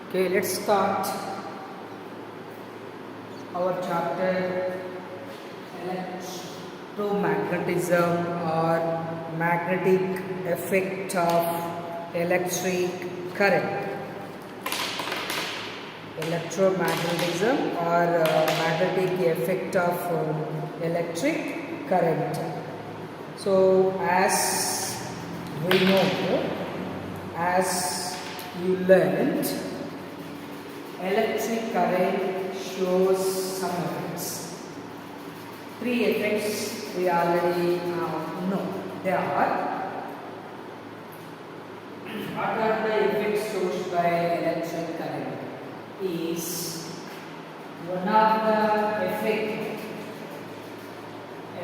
Okay, let's start our chapter electromagnetism or magnetic effect of electric current. Electromagnetism or magnetic effect of electric current. So, as we know, as you learned, electric current shows some effects. Three effects we already know. They are, what are the effects shown by electric current? Is one of the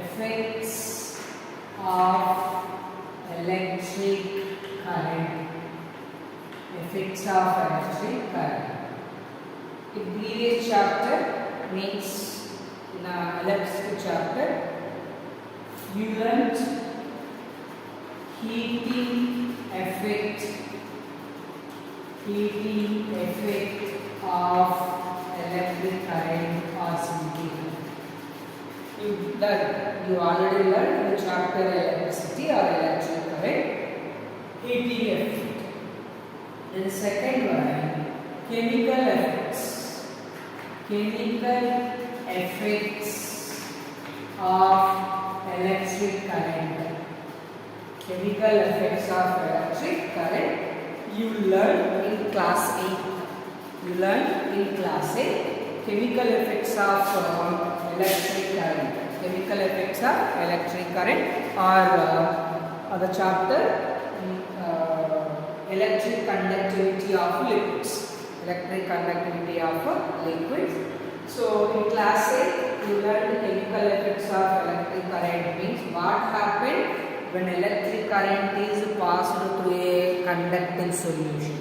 effects of electric current. Effects of electric current. In previous chapter means in our electric chapter, you learnt heating effect of electric current or something. You already learned the chapter electricity or electric current, heating effect. Then the second one, chemical effects. Chemical effects of electric current. Chemical effects of electric current. You learn in class 8. You learn in class 8 chemical effects of electric current. Chemical effects of electric current or the chapter electric conductivity of liquids. Electric conductivity of liquids. So in class 8 you learned chemical effects of electric current means what happened when electric current is passed through a conducting solution.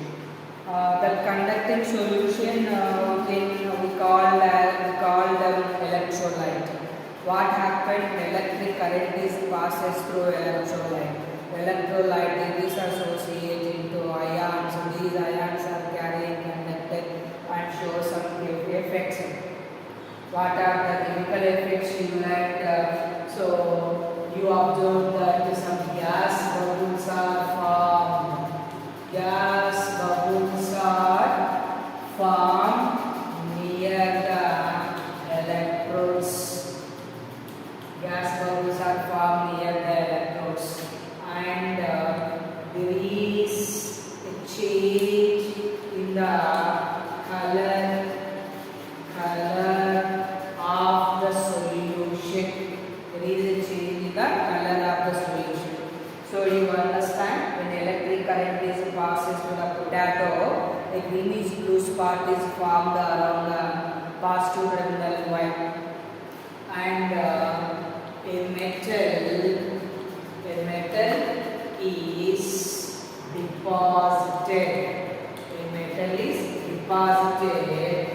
That conducting solution we call them electrolyte. What happened when electric current is passes through electrolyte? Electrolyte is associated into ions. So these ions are carrying conductor and show some effects. What are the chemical effects you learned? So you observe that some gas bubbles are formed. Gas bubbles are formed near the electrodes. Gas bubbles are formed near the electrodes, and there is a change in the color of the solution. There is a change in the color of the solution. So you understand when electric current is passes to the potato, a greenish blue spot is formed around the positive terminal white, and a metal is deposited. A metal is deposited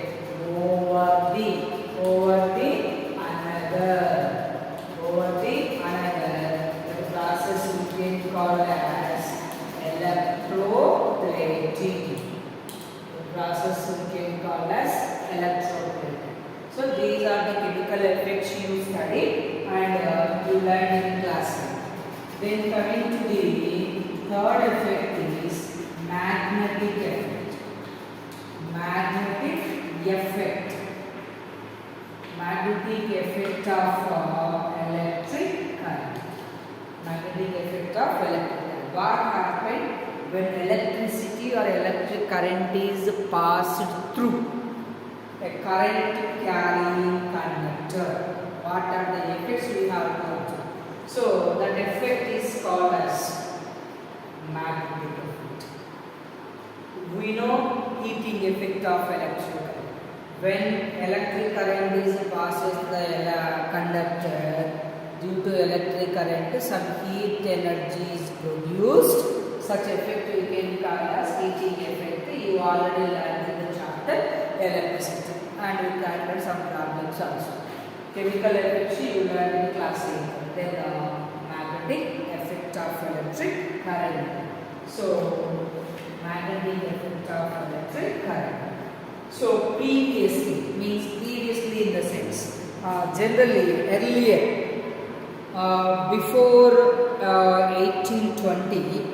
over the another. The process we can call as electroplating. So these are the chemical effects you study and you learn in class. Then coming to the third effect is magnetic effect. Magnetic effect of electric current. What happened when electricity or electric current is passed through a current carrying conductor? What are the effects we have to observe? So that effect is called as magnetic effect. We know heating effect of electric current. When electric current is passes the conductor, due to electric current some heat energy is produced. Such effect we can call as heating effect. You already learned in the chapter electricity, and we can some problems also. Chemical effects you learned in class 8. Then the magnetic effect of electric current. So magnetic effect of electric current. So previously means previously in the sense generally earlier before 1820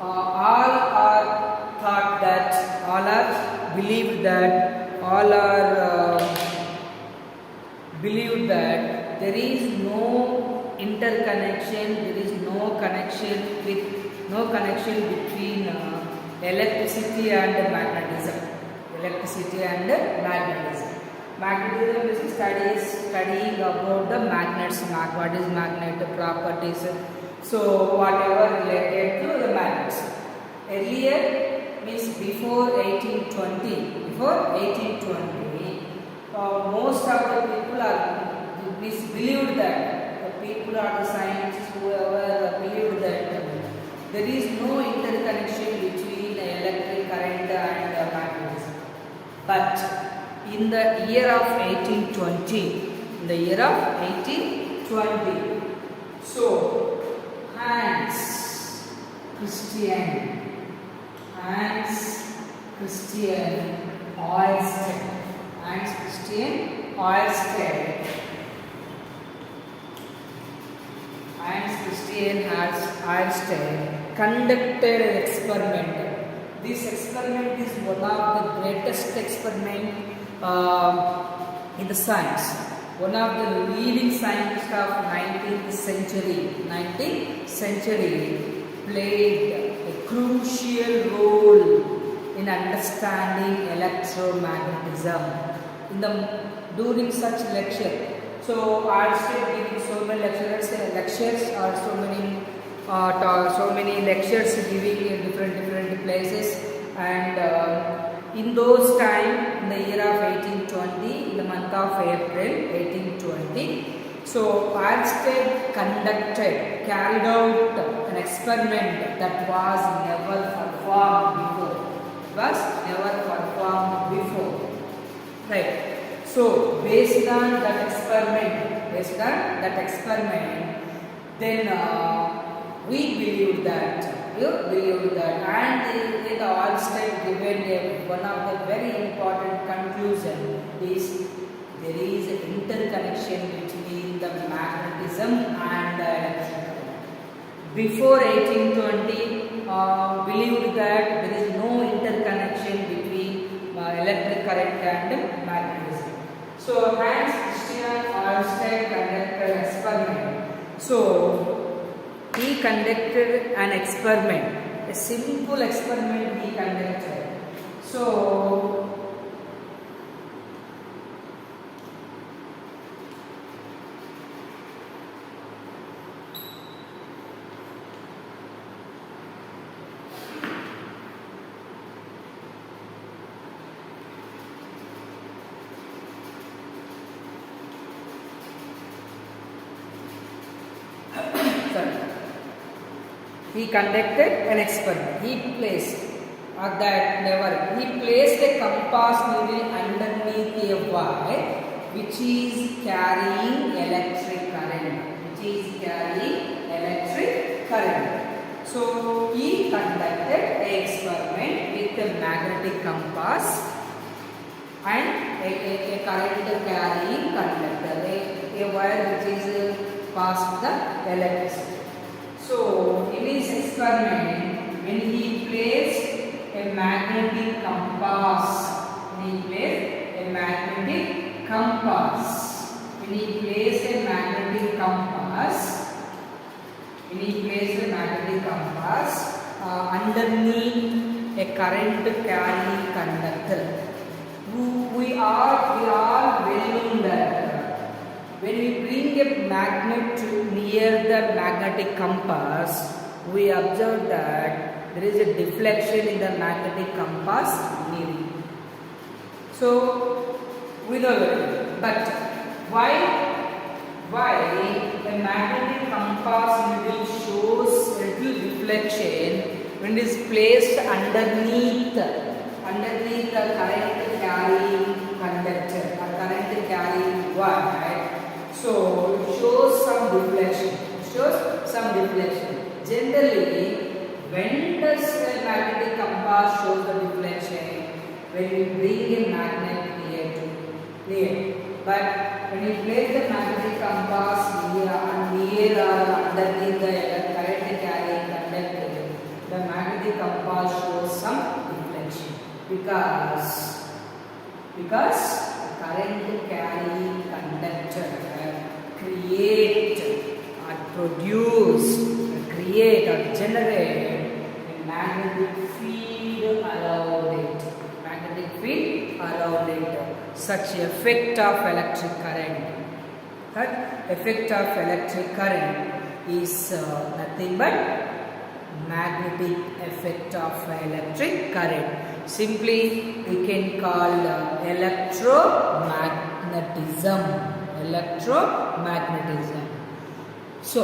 all are thought that all are believed that all are believed that there is no interconnection, there is no connection between electricity and magnetism. Magnetism is studying about the magnets, what is magnet properties, so whatever related to the magnets. Earlier means before 1820, most of the people are believed that the people are the scientists whoever believed that there is no interconnection between electric current and magnetism. But in the year of 1820, so Hans Christian Ørsted conducted an experiment. This experiment is one of the greatest experiment in the science. One of the leading scientists of 19th century played a crucial role in understanding electromagnetism. During such lecture, so Ørsted giving so many lectures or so many lectures giving in different places, and in those time, in the year of 1820, in the month of April 1820, so Ørsted carried out an experiment that was never performed before. Right. So based on that experiment, then we believed that, and the Ørsted given one of the very important conclusion is there is an interconnection between the magnetism and the electric current. Before 1820, believed that there is no interconnection between electric current and magnetism. So Hans Christian Ørsted conducted an experiment. So he conducted an experiment, a simple experiment he conducted. So he conducted an experiment. He placed a compass needle underneath a wire which is carrying electric current. So he conducted an experiment with a magnetic compass and a current carrying conductor, a wire which is passed the electricity. So in his experiment, when he placed a magnetic compass, when he placed a magnetic compass underneath a current carrying conductor, we all well known that when we bring a magnet near the magnetic compass, we observe that there is a deflection in the magnetic compass needle. So we know that, but why a magnetic compass needle shows a little deflection when it is placed underneath the current carrying conductor or current carrying wire? So it shows some deflection. Generally, when does a magnetic compass show the deflection? But when you place the magnetic compass near or underneath the current carrying conductor, the magnetic compass shows some deflection because the current carrying conductor create or generate a magnetic field around it. Such effect of electric current. That effect of electric current is nothing but magnetic effect of electric current. Simply we can call electromagnetism. So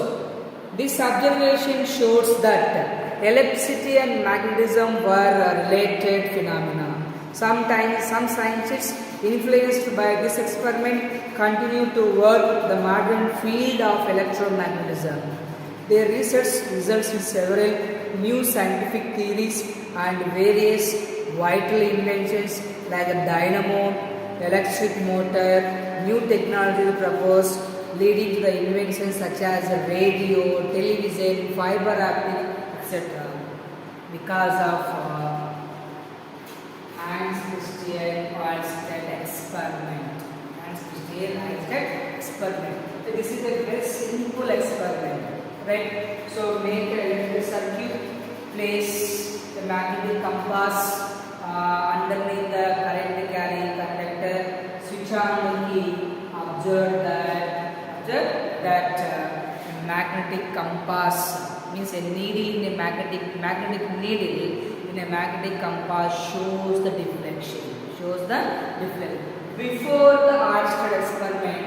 this observation shows that electricity and magnetism were related phenomena. Sometimes some scientists influenced by this experiment continue to work the modern field of electromagnetism. Their research results in several new scientific theories and various vital inventions like a dynamo, electric motor, new technology proposed, leading to the inventions such as radio, television, fiber optic, etc. Because of Hans Christian Ørsted experiment. So this is a very simple experiment, right? So make a electric circuit, place the magnetic compass underneath the current carrying conductor, switch on the key, observe that magnetic compass means a needle in a magnetic needle in a magnetic compass shows the deflection. Before the Ørsted experiment,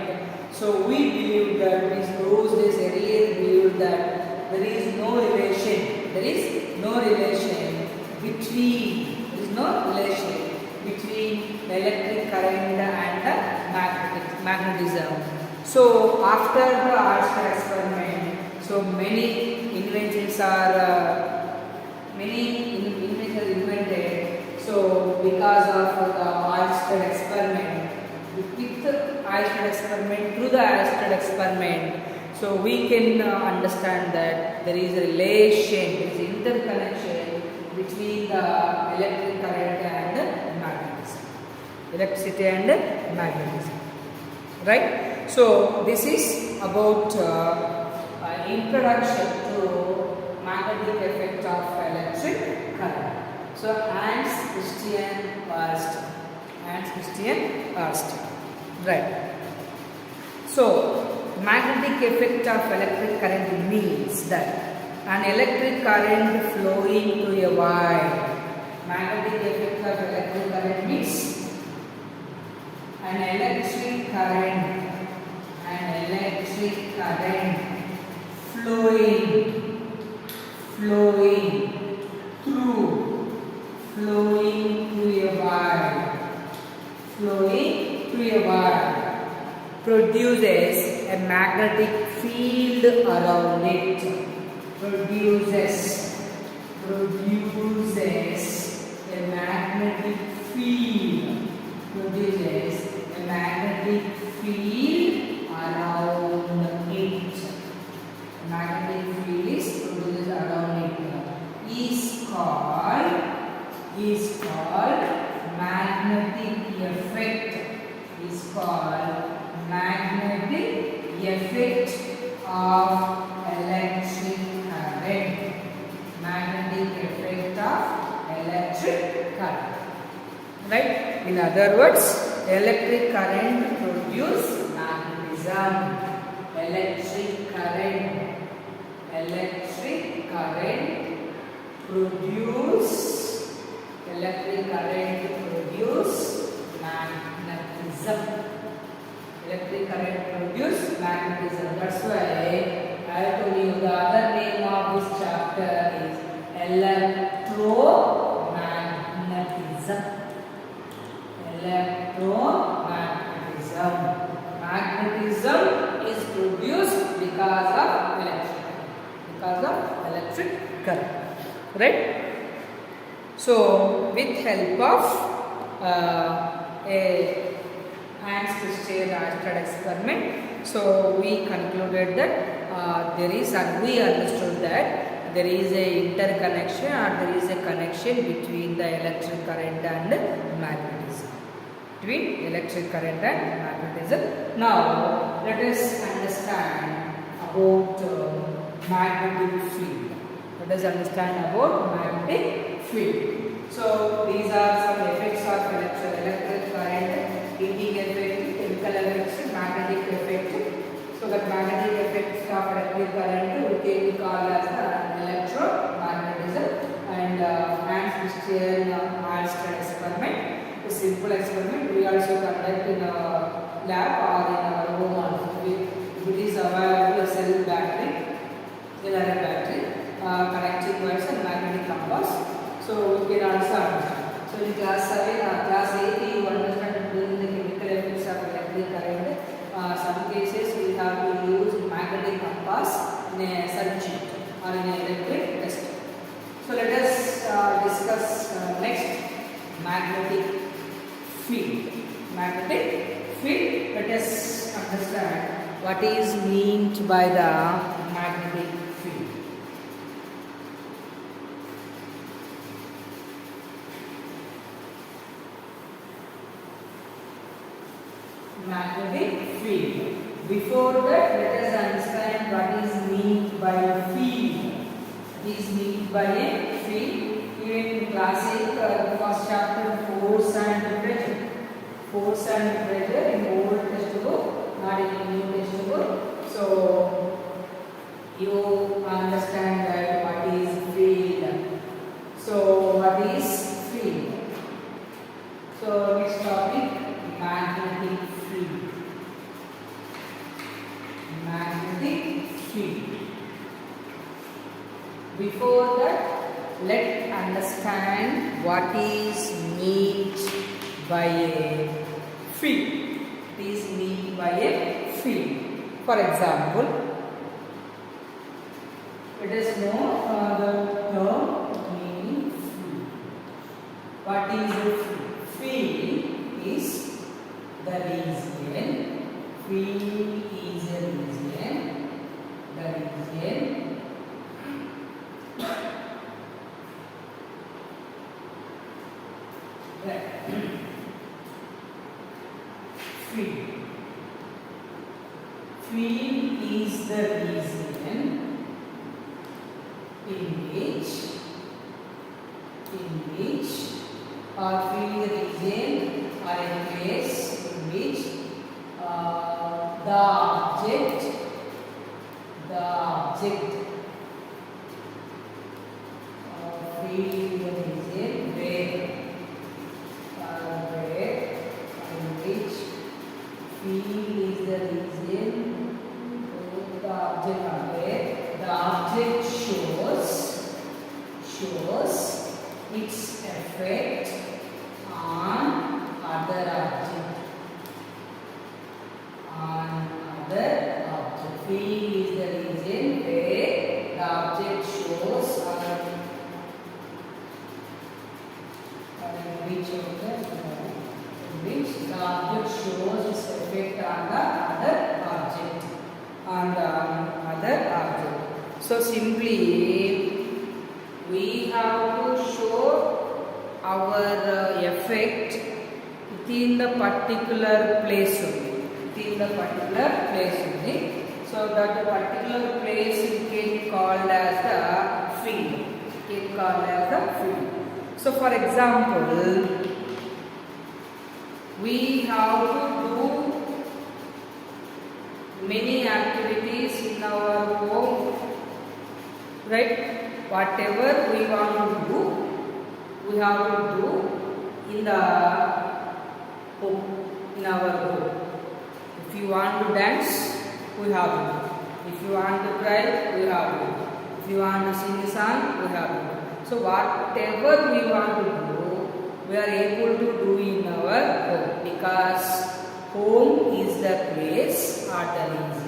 so we believe that those days earlier believed that there is no relation between electric current and magnetism. So after the Ørsted experiment, so many inventions invented. So because of the Ørsted experiment, through the Ørsted experiment, so we can understand that there is a relation, there is interconnection between the electric current and magnetism, electricity and magnetism, right? So this is about introduction to magnetic effect of electric current. So Hans Christian Ørsted, right? So magnetic effect of electric current means that an electric current flowing through a wire. Magnetic effect of electric current means an electric current flowing through a wire produces a magnetic field around it. Produces a magnetic field around it. Magnetic field is produced around it. Is called magnetic effect. Magnetic effect of electric current. Magnetic effect of electric current. Right? In other words, electric current produce magnetism. Electric current produce magnetism. Electric current produce magnetism. That's why I told you the other name of this chapter is electromagnetism. Magnetism is produced because of electric current. Right? So with help of a Hans-Christian experiment. So we concluded that we understood that there is a interconnection or there is a connection between the electric current and magnetism. Now let us understand about magnetic field. So these are some effects of electric current, heating effect, chemical effects, magnetic effect. So that magnetic effects of electric current we can call as the electromagnetism. And Hans-Christian experiment. A simple experiment we also conduct in a lab or in our home also. If it is available, a cell battery, connecting wires and magnetic compass. So we can also understand. So in class 8 you understand the chemical effects of electric current. Some cases we have to use magnetic compass in a circuit or in an electric test. So let us discuss next magnetic field. Let us understand what is meant by the magnetic field. Magnetic field. Before that, let us understand what is meant by field. It is meant by a field. Even in class 8, the first chapter, force and pressure. Force and pressure in old textbook, not in new textbook. So you understand that what is field. So what is field? So next topic, magnetic field. Magnetic field. Before that, let's understand what is meant by a field. It is meant by a field. For example, let us know the term meaning field. What is a field? Field is the region. Field is a region. The region field. Field is the region in which or field region or a place in which the object field region where in which field is the region the object where the object shows its effect on other object. Field is the region where the object shows which the object shows its effect on the other object. So simply we have to show our effect within the particular place only. So that the particular place we can call as the field. So for example, we have to do many activities in our home, right? Whatever we want to do, we have to do in our home. If you want to dance, we have to do. If you want to cry, we have to do. If you want to sing a song, we have to do. So whatever we want to do, we are able to do in our home, because home is the place or the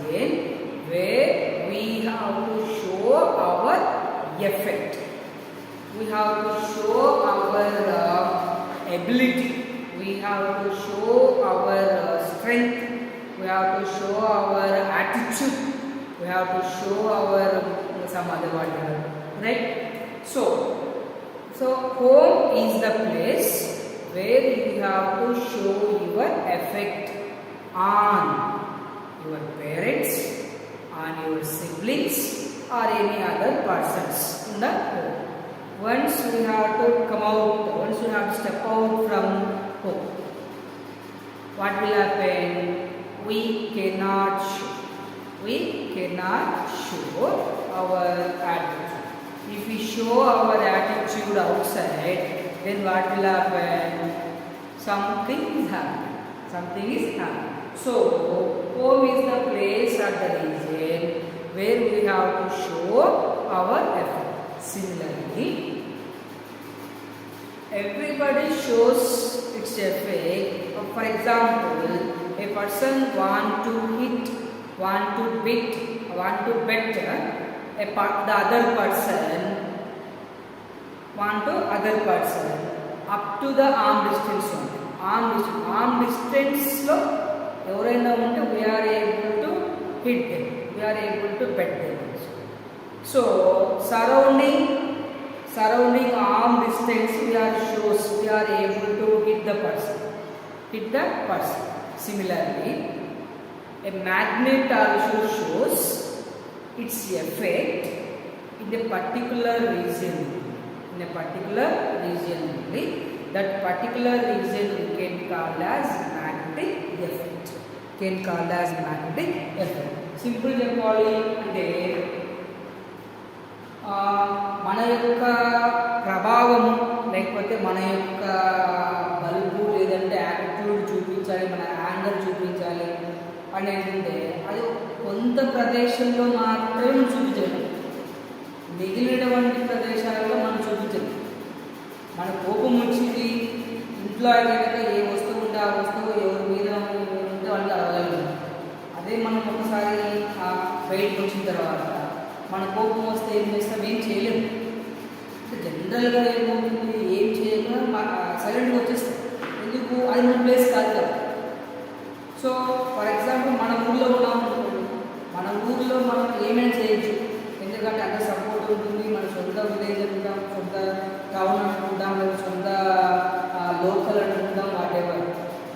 region where we have to show our effect. We have to show our ability. We have to show our attitude. We have to show our some other whatever, right? So home is the place where you have to show your affect on your parents, on your siblings, or any other persons in the home. Once we have to come out, once we have to step out from home, what will happen? We cannot show our attitude. If we show our attitude outside, then what will happen? Something is happening. So home is the place or the region where we have to show our effort. Similarly, everybody shows its effect. For example, a person want to bet the other person up to the arm distance only. Arm distance lo evaraina unte we are able to hit them, we are able to bet them. So surrounding arm distance we are able to hit the person. Similarly, a magnet also shows its effect in a particular region. That particular region we can call as magnetic effect. Simple చెప్పాలి అంటే మన యొక్క ప్రభావం లేకపోతే మన యొక్క bulb లేదంటే attitude చూపించాలి, మన యాంగర్ చూపించాలి అని ఏంటంటే అది కొంత ప్రదేశంలో మాత్రమే చూపించాలి, మిగిలినటువంటి ప్రదేశాలలో మనం చూపించాలి. మన కోపం వచ్చింది ఇంట్లో అయితే ఏ వస్తువు ఉంటే ఆ వస్తువు ఎవరి మీద ఉంటే వాళ్ళకి అడగగలం. అదే మనం ఒకసారి బయటకు వచ్చిన తర్వాత మన కోపం వస్తే ఏం చేస్తాం? ఏం చేయలేము. జనరల్గా ఏమవుతుంది, ఏం చేయకుండా సైలెంట్గా వచ్చేస్తాం. ఎందుకు? అది మన ప్లేస్ కాదు కదా. సో ఫర్ ఎగ్జాంపుల్ మన ఊళ్ళో ఉన్నాం అనుకోండి, మన ఊళ్ళో మనం ఏమైనా చేయొచ్చు, ఎందుకంటే అంత సపోర్ట్ ఉంటుంది. మన సొంత విలేజ్ అనుకుంటాం, సొంత టౌన్ అనుకుంటాం, లేదా సొంత లోకల్ అనుకుంటాం, whatever,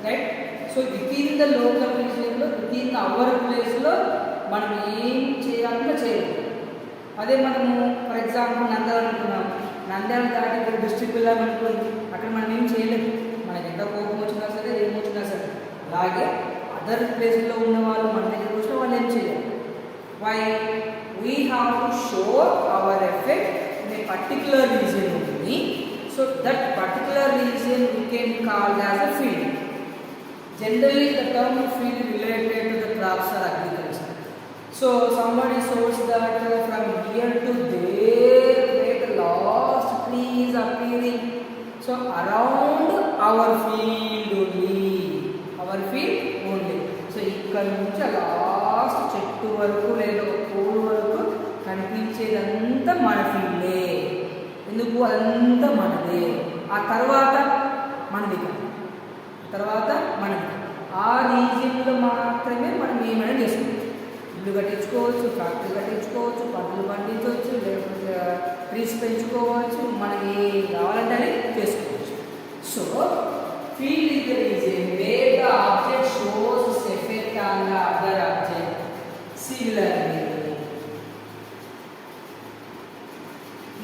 right? So within the local రీజియన్లో, వితిన్ అవర్ ప్లేస్లో మనం ఏం చేయాలన్నా చేయలేదు. అదే మనము ఫర్ ఎగ్జాంపుల్ నంద్యాల అనుకున్నాం, నంద్యాల దాటి ఇక్కడ డిస్ట్రిక్ట్ వెళ్ళామనుకోండి, అక్కడ మనం ఏం చేయలేము. మనకి ఎంత కోపం వచ్చినా సరే, ఏం వచ్చినా సరే. అలాగే అదర్ ప్లేస్లో ఉన్న వాళ్ళు మన దగ్గరికి వచ్చిన వాళ్ళు ఏం చేయలేరు. Why? We have to show our effect in a particular region only. So that particular region we can call as a field. Generally the term field related to the crops or agriculture. So somebody shows that from here to there where the last tree is appearing. So around our field only. So ఇక్కడ నుంచి last చెట్టు వరకు లేదా పూలు వరకు కనిపించేదంతా మన ఫీల్డే. ఎందుకు? అదంతా మనదే. ఆ తర్వాత మనది ఆ రీజియన్లో మాత్రమే మనం ఏమైనా చేసుకోవచ్చు. ఇల్లు కట్టించుకోవచ్చు, ఫ్యాక్టరీ కట్టించుకోవచ్చు, పంటలు పండించవచ్చు, లేకపోతే ట్రీస్ పెంచుకోవచ్చు, మనకి కావాలంటే అని చేసుకోవచ్చు. So field is the region where the object shows its effect on the other object. Similarly,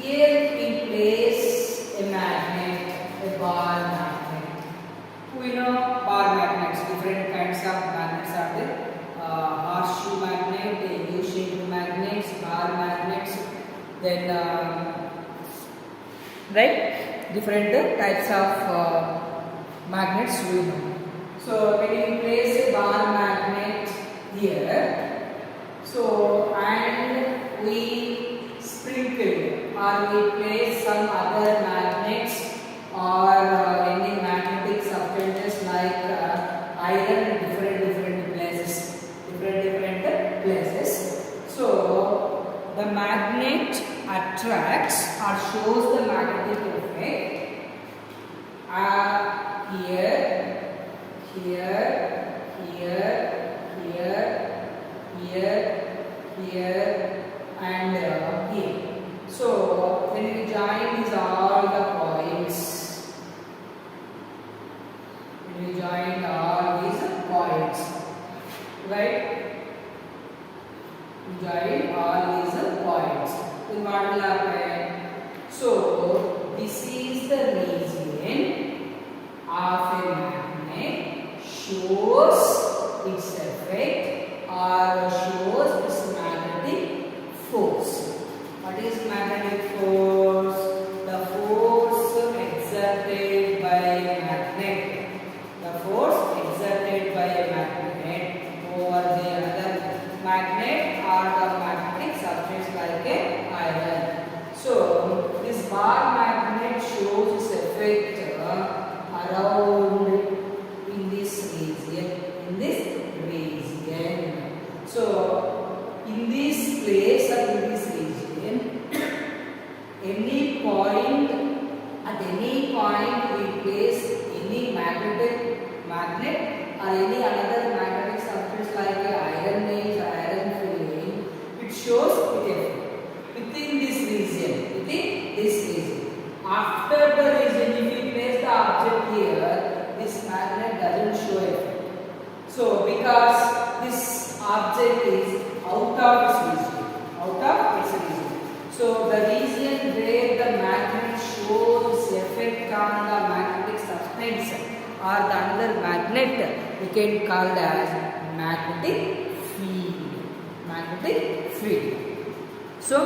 here we place a magnet, a bar magnet. We know bar magnets, different kinds of magnets are there. Horseshoe magnet, U-shaped magnets, bar magnets, then right, different types of magnets we know. So when you place a bar magnet here, so and we sprinkle or we place some other magnets or any magnetic substances like iron in different places. So the magnet attracts or shows the magnetic effect here, here and here. So when we join these all the points, when we join all these points, right? We join all these points. Then what will happen? So this is the region of a magnet, shows its effect or shows its magnetic force. What is magnetic force? The force exerted by a magnet. The force exerted by a magnet over the other magnet or the magnetic substance like a iron. So this bar magnet shows its effect around in this region. In this region. So in this place or in this region, any point, at any point we place any magnet or any another magnetic substance like a iron nails or iron filling, it shows it within this region. Within this region. After the region, if we place the object here, this magnet doesn't show it. So because this object is out of its region. Out of its region. So the region where the magnet shows its effect on the magnetic substance or the other magnet, we can call it as magnetic field. Magnetic field. So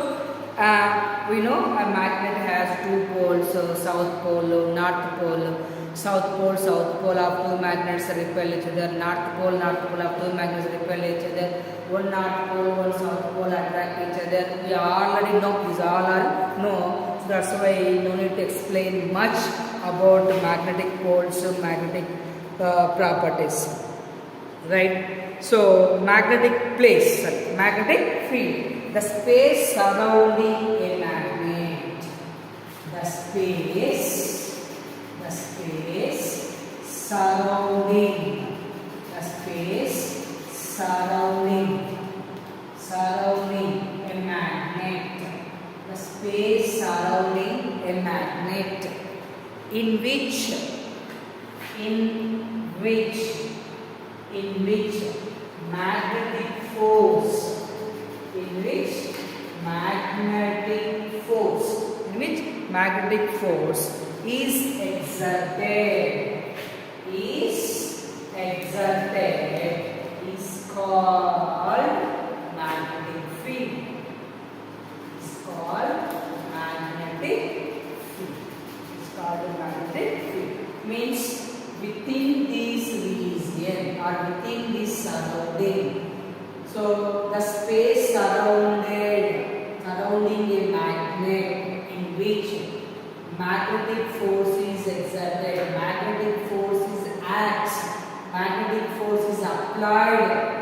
we know a magnet has two poles, south pole, north pole. South pole of two magnets repel each other. North pole of two magnets repel each other. One north pole, one south pole attract each other. We already know these all are known. So that's why no need to explain much about magnetic poles, magnetic properties. Right? So magnetic place, magnetic field, the space surrounding a magnet. The space surrounding a magnet. The space surrounding a magnet in which magnetic force is exerted is called magnetic field. Means within this region or within this surrounding. So the space surrounding a magnet in which magnetic force is exerted, magnetic force is acts, magnetic force is applied,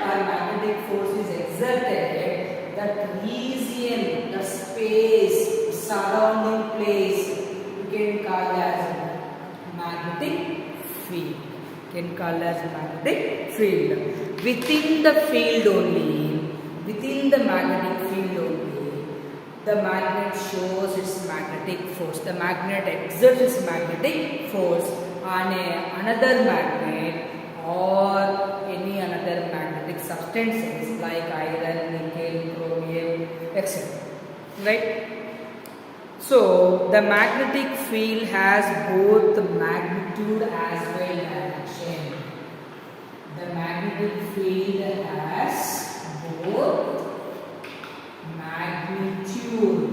or magnetic force is exerted, that region, the space, surrounding place, you can call as magnetic field. Within the field only, within the magnetic field only, the magnet shows its magnetic force. The magnet exerts its magnetic force on another magnet or any another magnetic substances like iron, nickel, chromium, etc. Right? So the magnetic field has both magnitude as well direction. The magnetic field has both magnitude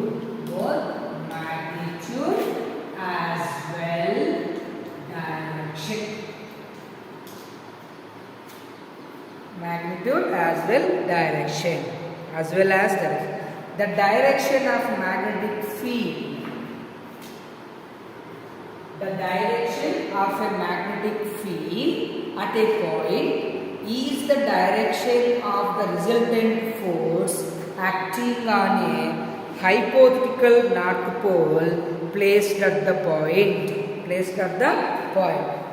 as well direction. Magnitude as well direction. The direction of magnetic field. The direction of a magnetic field at a point is the direction of the resultant force acting on a hypothetical north pole placed at the point.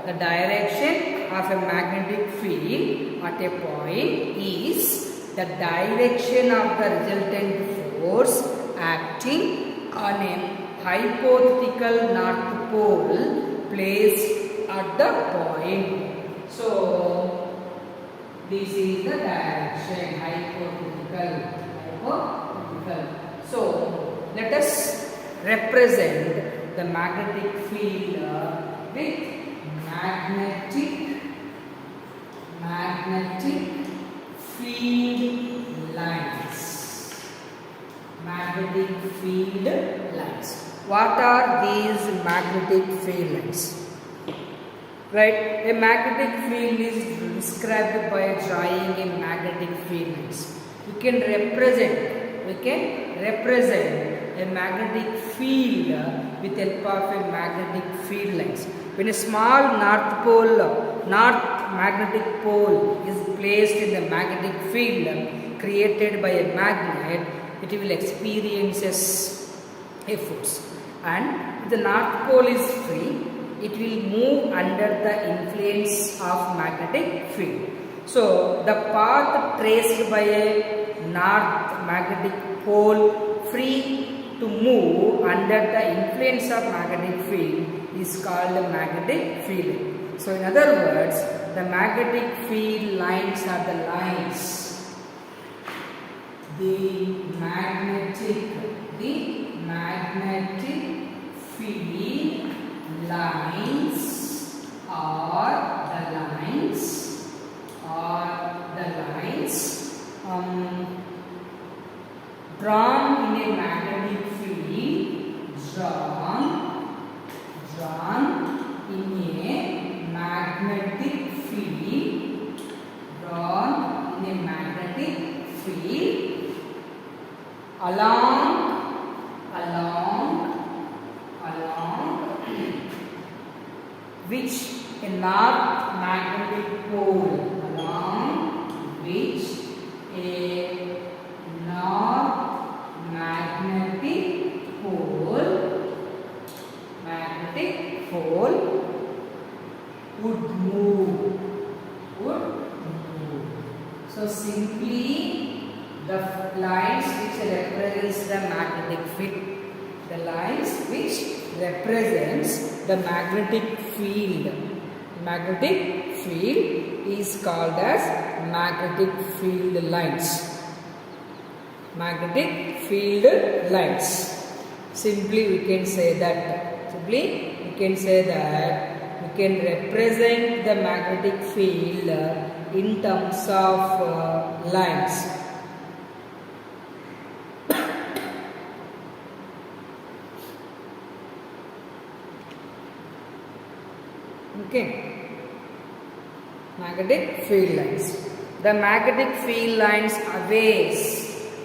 The direction of a magnetic field at a point is the direction of the resultant force acting on a hypothetical north pole placed at the point. So, this is the direction, hypothetical. So, let us represent the magnetic field with magnetic field lines. Magnetic field lines. What are these magnetic field lines? Right, a magnetic field is described by drawing a magnetic field lines. We can represent a magnetic field with help of a magnetic field lines. When a small north magnetic pole is placed in the magnetic field created by a magnet, it will experience a force. And if the north pole is free, it will move under the influence of magnetic field. So, the path traced by a north magnetic pole free to move under the influence of magnetic field is called the magnetic field. So, in other words, the magnetic field lines are the lines. The magnetic field lines are the lines drawn in a magnetic field, along which a north magnetic pole, would move. So simply the lines which represents the magnetic field, magnetic field is called as magnetic field lines. Magnetic field lines. Simply we can say that. We can represent the magnetic field in terms of lines. Okay. Magnetic field lines. The magnetic field lines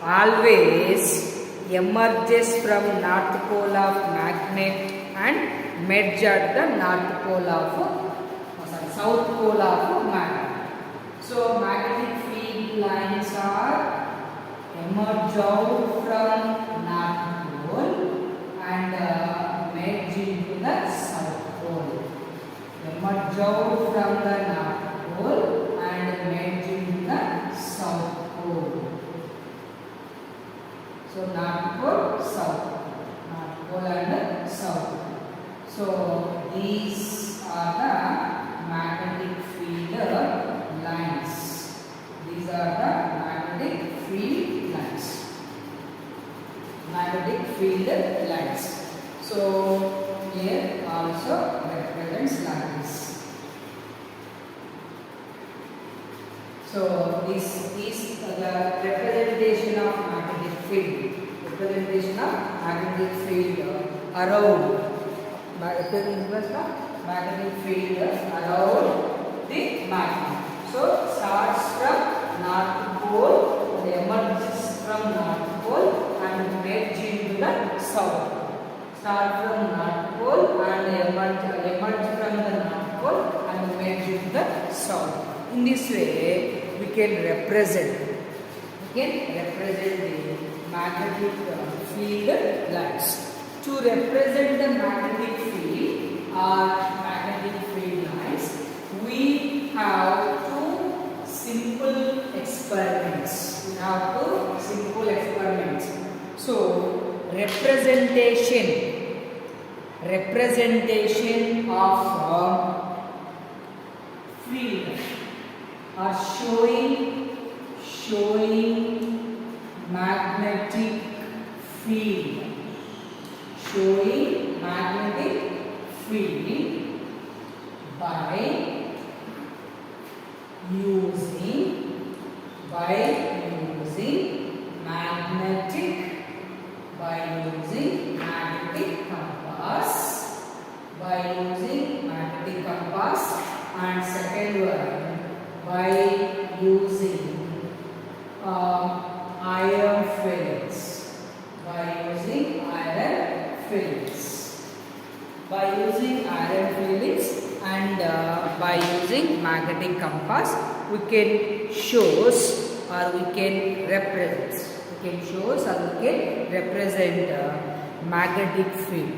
always emerges from north pole of magnet and merge at the south pole of magnet. So magnetic field lines are emerge out from north pole and merge into the south pole. Emerge out from the north pole and merge into the south pole. So north pole, south and south pole. So these are the magnetic field lines. These are the magnetic field lines. So here also represents lines. So this is the representation of magnetic field. Around. Magnetic field around the magnet. So starts from north pole and emerges from north pole and merge into the south pole. Start from north pole and emerge from the north pole and merge into the south pole. In this way, we can represent the magnetic field lines. To represent the magnetic field or magnetic field lines, we have two simple experiments. We have two simple experiments. So, representation of field are showing magnetic field, by using magnetic compass, and second one by using iron fillings, and by using magnetic compass we can shows or we can represent magnetic field.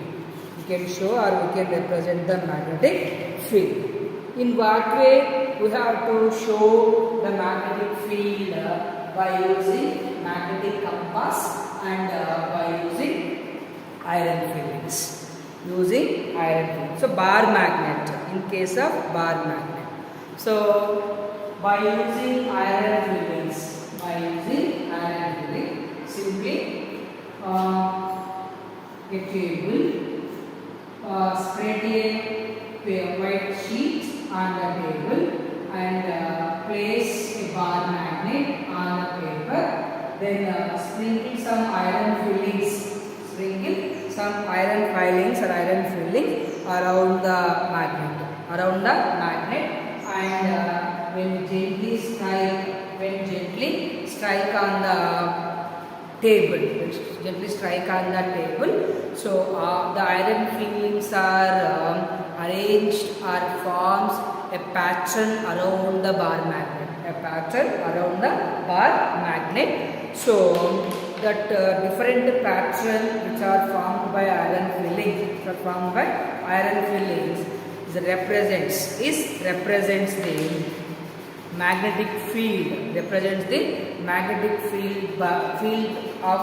We can show or we can represent the magnetic field. In what way we have to show the magnetic field? By using magnetic compass and by using iron fillings. So bar magnet, in case of bar magnet. So by using iron fillings, simply a table, spread a white sheet on the table and place a bar magnet on the paper. Then sprinkle some iron fillings or iron filling around the magnet, and when gently strike on the table, so the iron fillings are arranged or forms a pattern around the bar magnet. So that different pattern which are formed by iron fillings represents the magnetic field, of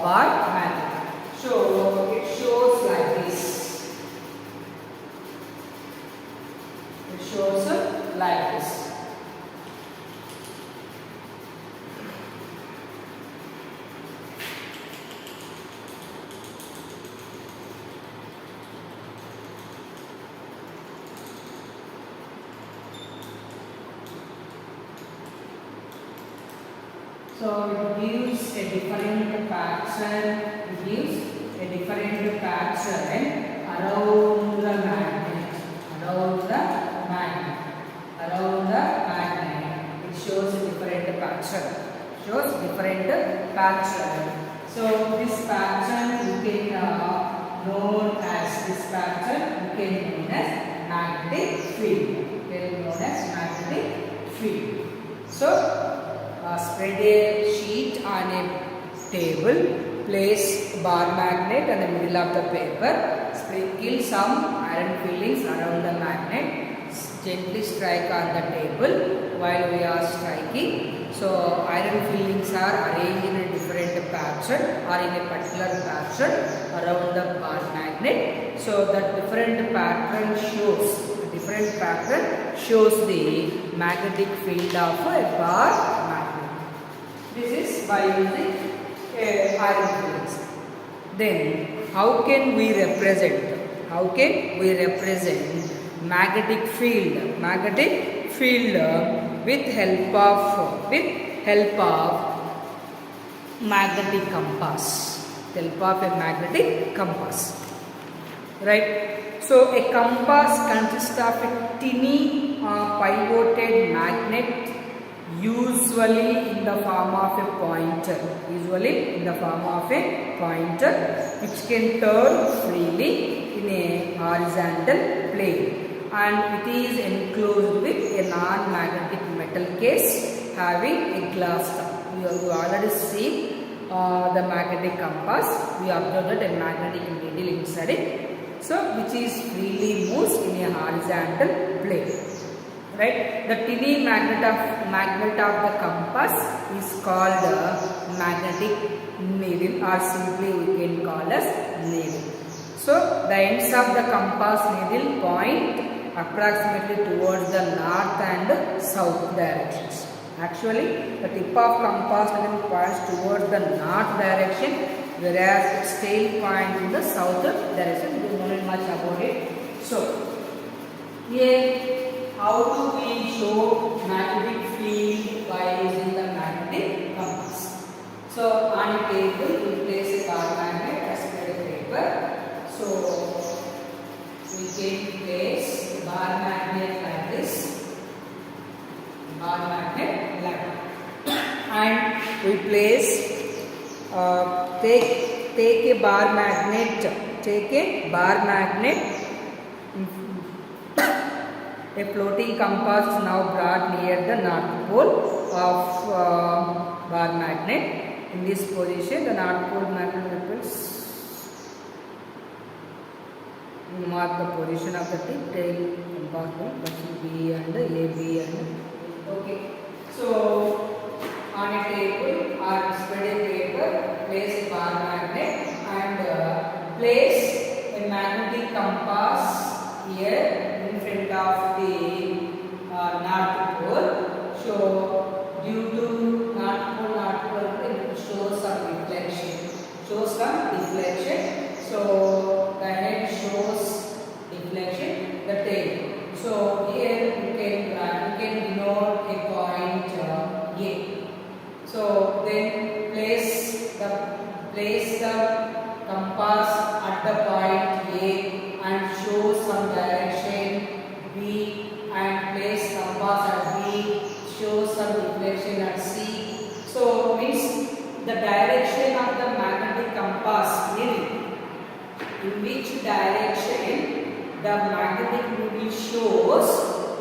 bar magnet. So it shows like this. So it gives a different pattern. Around the magnet. It shows a different pattern. So this pattern you can known as magnetic field. So spread a sheet on a table, place bar magnet in the middle of the paper, sprinkle some iron fillings around the magnet, gently strike on the table while we are striking. So iron fillings are arranged in a different pattern or in a particular pattern around the bar magnet. So that different pattern shows the magnetic field of a bar magnet. This is by using iron fillings. Then how can we represent magnetic field with help of magnetic compass. Right? So a compass consists of a tiny pivoted magnet, usually in the form of a pointer, which can turn freely in a horizontal plane, and it is enclosed with a non-magnetic metal case having a glass top. We have already seen the magnetic compass. We observed that a magnetic needle inside it, so which is freely moves in a horizontal plane. right? The tiny magnet of the compass is called magnetic needle, or simply we can call as needle. So the ends of the compass needle point approximately towards the north and south directions. Actually, the tip of compass needle points towards the north direction, whereas its tail points in the south direction. We don't know much about it. So here, how do we show magnetic field by using the magnetic compass? So on a table, we place a bar magnet as per a paper. So we can place the bar magnet like this, bar magnet like that, and we place take a bar magnet. A floating compass is now brought near the north pole of bar magnet. In this position, the north pole magnet repels. Mark the position of the tip, tail compass B and AB and okay. So on a table or spread a paper, place a bar magnet and place a magnetic compass here in front of the north pole. So due to north pole it shows some deflection. So the head shows deflection, the tail. So here you can denote a point A. So then place the compass at the point A and show some direction B, and place compass at B, show some deflection at C. So means the direction of the magnetic compass needle, in which direction the magnetic needle shows,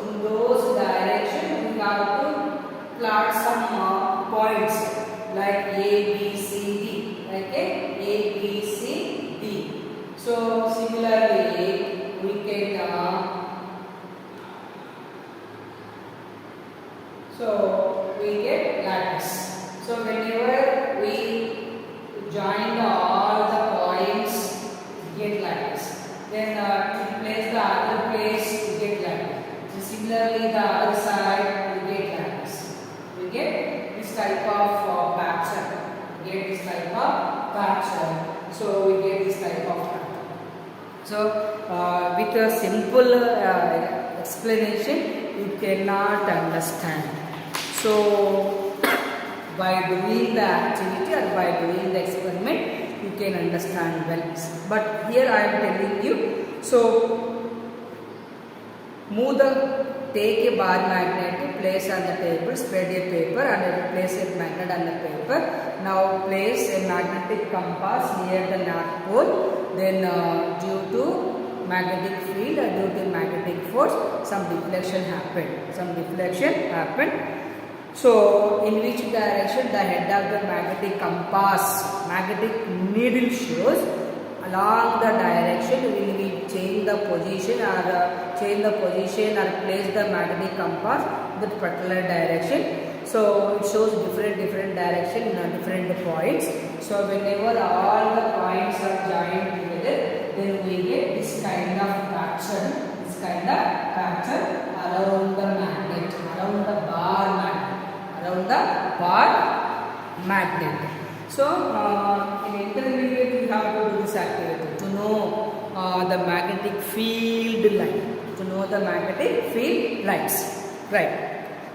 in those directions we have to plot some points like A, B, C, D. Okay, A, B, C, D. So similarly we can so we get like this. So whenever we join all the points, we get like this. Then place the other place, we get like that. So similarly the other side, we get like this. We get this type of pattern. We get this type of pattern. So we get this type of pattern. So with a simple explanation, you cannot understand. So by doing the activity or by doing the experiment, you can understand well. But here I am telling you, so take a bar magnet, place on the table, spread a paper and place a magnet on the paper. Now place a magnetic compass near the north pole. Then due to magnetic field or due to magnetic force, some deflection happened. So in which direction the head of the magnetic compass, magnetic needle shows, along the direction when we change the position or place the magnetic compass in the particular direction. So it shows different direction in different points. So whenever all the points are joined together, then we get this kind of pattern around the magnet, around the bar magnet. So in intermediate we have to do this activity to know the magnetic field lines, right?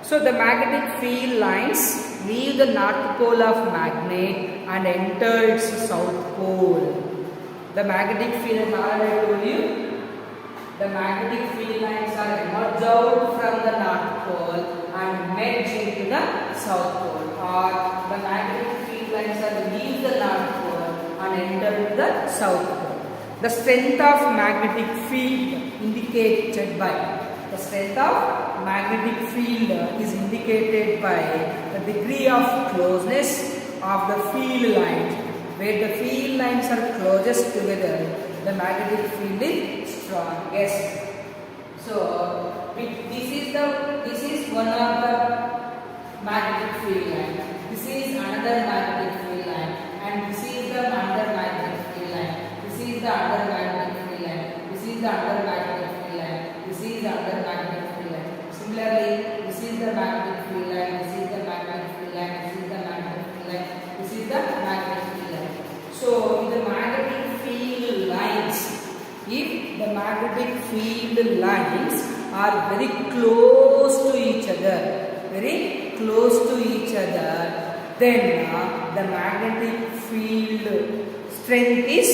So the magnetic field lines leave the north pole of magnet and enter its south pole. The magnetic field, as I told you, the magnetic field lines are emerged out from the north pole and merge into the south pole, or the magnetic field lines are leave the north pole and enter into the south pole. The strength of magnetic field indicated by is indicated by the degree of closeness of the field lines. Where the field lines are closest together, the magnetic field is strongest. So this is one of the magnetic field line. This is another magnetic field line, and this is the under magnetic field line. This is the under magnetic field line. This is the under magnetic field line. This is the under magnetic field line. Similarly, this is the magnetic field line. This is the magnetic field line. This is the magnetic field line. This is the magnetic field line. So, the magnetic field lines, if the magnetic field lines are very close to each other, then the magnetic field strength is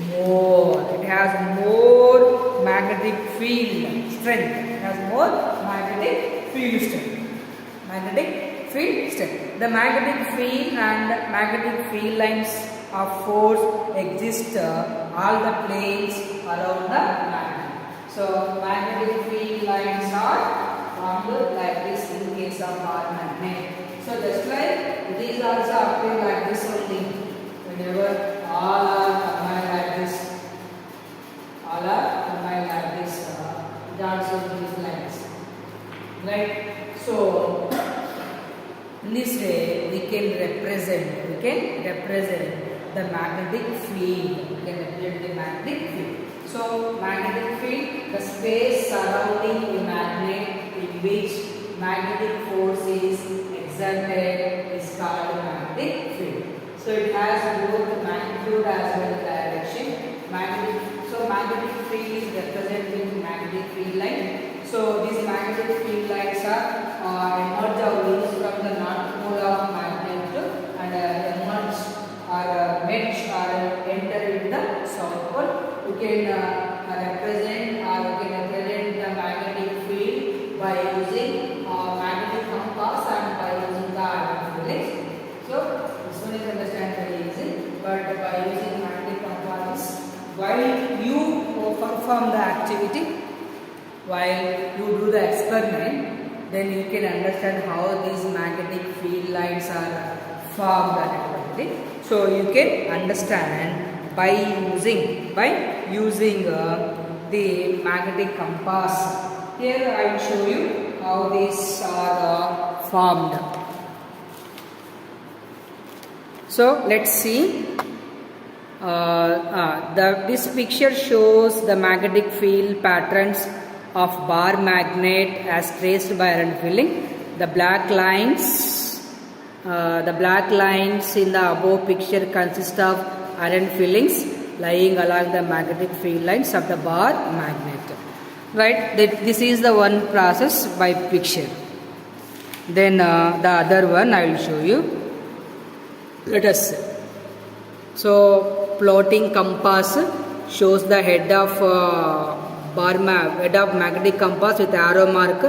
more. It has more magnetic field strength. It has more magnetic field strength. The magnetic field and magnetic field lines of force exist all the planes around the magnet. So magnetic field lines are formed like this in case of our magnet. So just like it is also appear like this only. Whenever all are combined like this, it also gives lines. Right? So in this way we can represent the magnetic field. We can represent the magnetic field. So magnetic field, the space surrounding a magnet in which magnetic force is exerted is called magnetic field. So it has both magnitude as well as direction. Magnetic field is representing magnetic field line. So these magnetic field lines are emerge or from the north pole of magnet and emerge or match or enter in the south pole. We can represent the magnetic field by using magnetic compass and by using the iron filings. So this one is understand very easy, but by using magnetic compass, while you perform the activity, while you do the experiment, then you can understand how these magnetic field lines are formed accordingly. So you can understand by using the magnetic compass. Here I will show you how these are formed. So let's see. This picture shows the magnetic field patterns of bar magnet as traced by iron filling. The black lines in the above picture consist of iron fillings lying along the magnetic field lines of the bar magnet. Right? This is the one process by picture. Then the other one I will show you. Let us see. So plotting compass shows the head of magnetic compass with arrow mark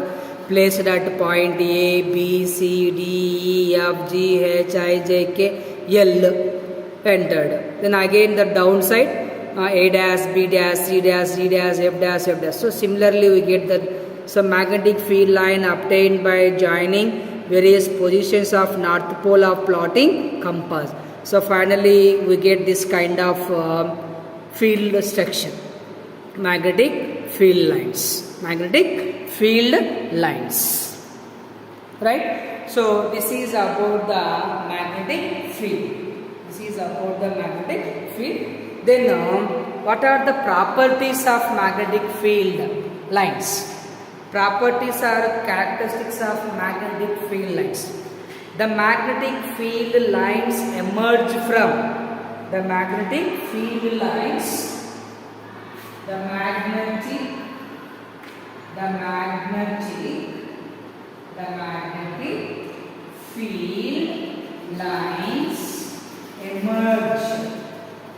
placed at point A, B, C, D, E, F, G, H, I, J, K, L entered. Then again the downside A dash, B dash, C dash, D dash, F dash, F dash. So similarly we get some magnetic field line obtained by joining various positions of north pole of plotting compass. So finally we get this kind of field structure, magnetic field lines. Right? So this is about the magnetic field. Then what are the properties of magnetic field lines? Properties are characteristics of magnetic field lines. The magnetic field lines emerge from the magnetic field lines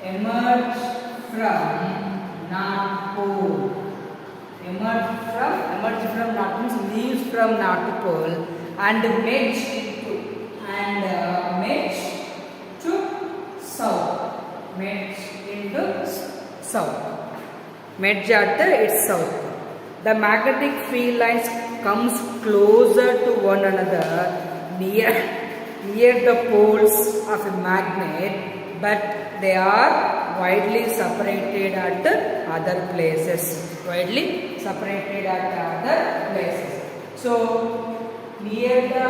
emerge from north pole. Emerge from north means leaves from north pole and merge to south. Merge at its south. The magnetic field lines comes closer to one another near the poles of a magnet, but they are widely separated at other places. Widely separated at other places. So near the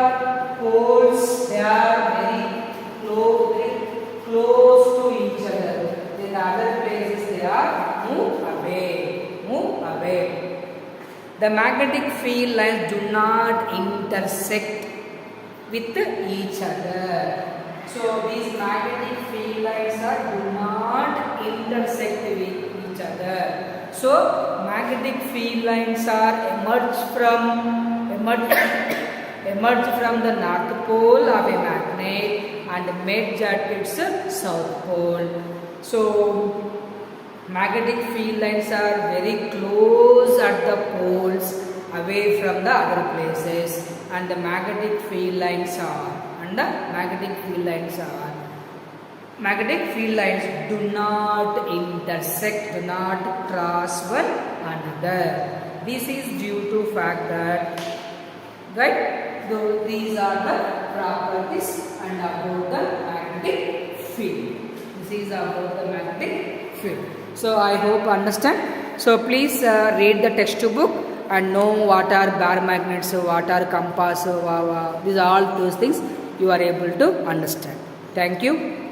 poles they are very close to each other. In other places they are move away. The magnetic field lines do not intersect with each other. So these magnetic field lines do not intersect with each other. So magnetic field lines are emerge from the north pole of a magnet and merge at its south pole. So magnetic field lines are very close at the poles, away from the other places, and the magnetic field lines do not intersect, do not cross one another. This is due to fact that, right? Though these are the properties and about the magnetic field. This is about the magnetic field. So I hope understand. So please read the textbook and know what are bar magnets, what are compass, these are all those things you are able to understand. Thank you.